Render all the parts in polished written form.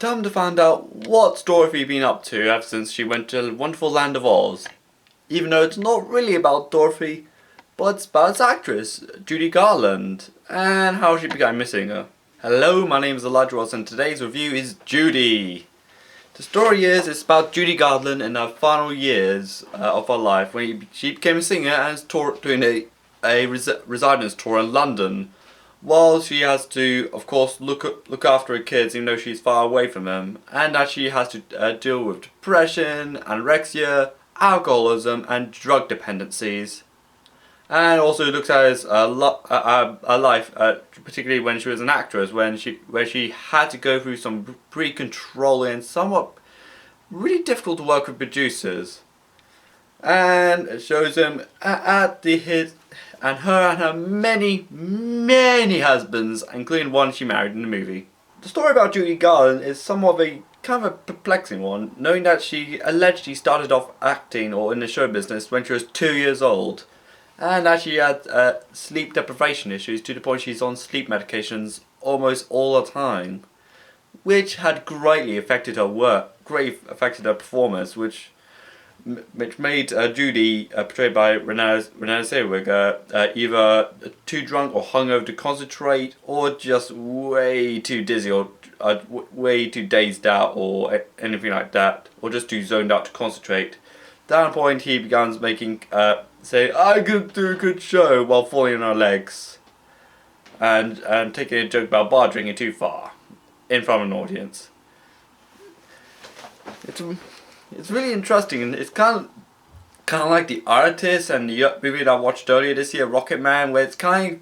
Time to find out what's Dorothy been up to ever since she went to the wonderful land of Oz. Even though it's not really about Dorothy, but it's about its actress, Judy Garland, and how she began missing her. Hello, my name is Elijah Ross and today's review is Judy. The story is, it's about Judy Garland in her final years of her life when she became a singer and is doing a residence tour in London. While she has to, of course, look after her kids even though she's far away from them, and that she has to deal with depression, anorexia, alcoholism and drug dependencies. And also looks at his life, particularly when she was an actress, where she had to go through some pretty controlling, somewhat really difficult to work with producers. And it shows him at his and her many husbands, including one she married in the movie. The story about Judy Garland is somewhat of a kind of a perplexing one, knowing that she allegedly started off acting or in the show business when she was 2 years old, and that she had sleep deprivation issues to the point she's on sleep medications almost all the time, which had greatly affected her work, greatly affected her performance, which made Judy, portrayed by Renee Zellweger, either too drunk or hungover to concentrate, or just way too dizzy, or way too dazed out, or anything like that, or just too zoned out to concentrate. Down a point, he begins making, say, "I could do a good show," while falling on her legs, and taking a joke about bar drinking too far, in front of an audience. It's really interesting, and it's kind of like The Artist and the movie that I watched earlier this year, Rocket Man, where it's kind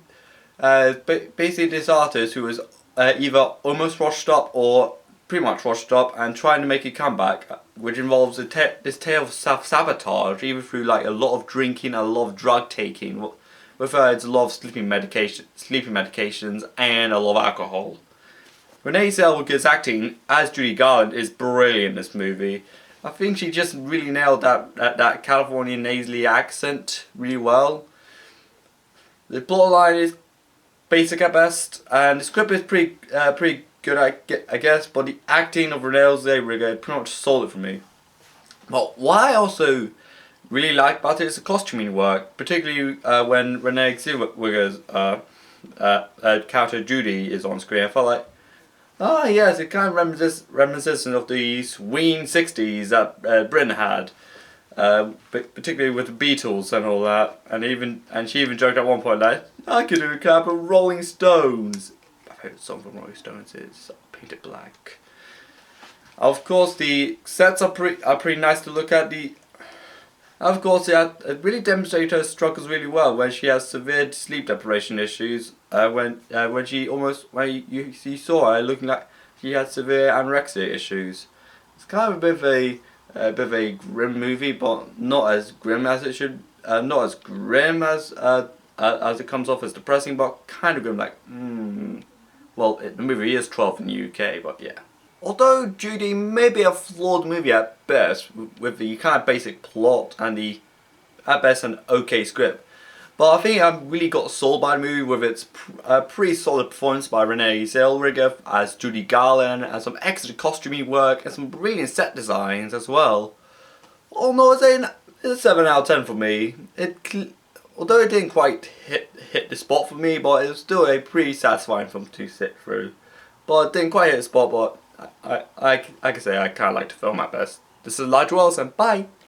of basically this artist who was either almost washed up or pretty much washed up and trying to make a comeback, which involves this tale of self-sabotage, either through like a lot of drinking, a lot of drug taking, with it's a lot of sleeping medications and a lot of alcohol. Renee Zellweger's acting as Judy Garland is brilliant in this movie. I think she just really nailed that California nasally accent really well. The plotline is basic at best, and the script is pretty good, I guess. But the acting of Renee Zellweger pretty much sold it for me. But what I also really like about it is the costuming work, particularly when Renee Zellweger's character Judy is on screen. I felt like, oh yes, it kind of reminiscent of the swing 60s that Britain had, but particularly with the Beatles and all that, and she even joked at one point like, "I could do a cover of Rolling Stones." My favourite song from Rolling Stones is "Painted Black." Of course, the sets are pretty nice to look at. Of course, it really demonstrated her struggles really well when she has severe sleep deprivation issues. When you saw her looking like she had severe anorexia issues. It's kind of a bit of a grim movie, but not as grim as it should. Not as grim as it comes off as depressing, but kind of grim. Like, well, the movie is 12 in the UK, but yeah. Although Judy may be a flawed movie at best, with the kind of basic plot and at best an okay script, but I think I really got sold by the movie with its pretty solid performance by Renee Zellweger as Judy Garland, and some excellent costuming work, and some brilliant set designs as well. Although it's a 7 out of 10 for me. Although it didn't quite hit the spot for me, but it was still a pretty satisfying film to sit through. But it didn't quite hit the spot, but I can say I kind of like the film at best. This is Elijah Wells, and bye!